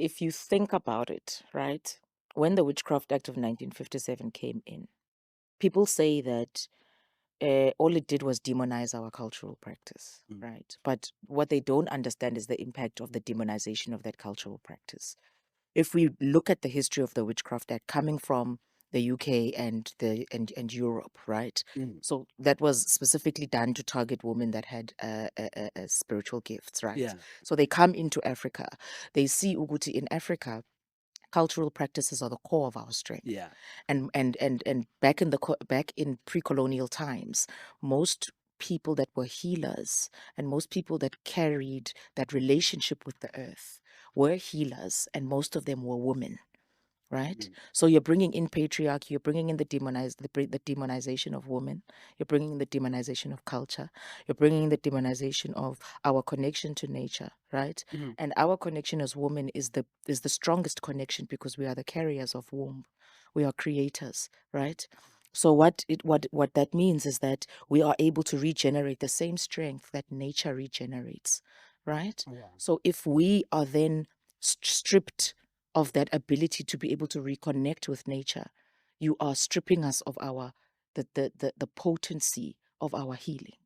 if you think about it, right, when the Witchcraft Act of 1957 came in, people say that all it did was demonize our cultural practice, Mm. right? But what they don't understand is the impact of the demonization of that cultural practice. If we look at the history of the Witchcraft Act coming from the UK and Europe, right? Mm. So that was specifically done to target women that had spiritual gifts, right? Yeah. So they come into Africa. They see Uguti in Africa. Cultural practices are the core of our strength, Yeah. and back in pre-colonial times, most people that were healers and most people that carried that relationship with the earth were healers, and most of them were women, right? Mm. So you're bringing in patriarchy, you're bringing in the demonization of women, you're bringing in the demonization of culture, you're bringing in the demonization of our connection to nature, right? Mhm. And our connection as women is the strongest connection because we are the carriers of womb, we are creators, right? So what that means is that we are able to regenerate the same strength that nature regenerates, right? Yeah. So if we are then stripped of that ability to be able to reconnect with nature, you are stripping us of the potency of our healing.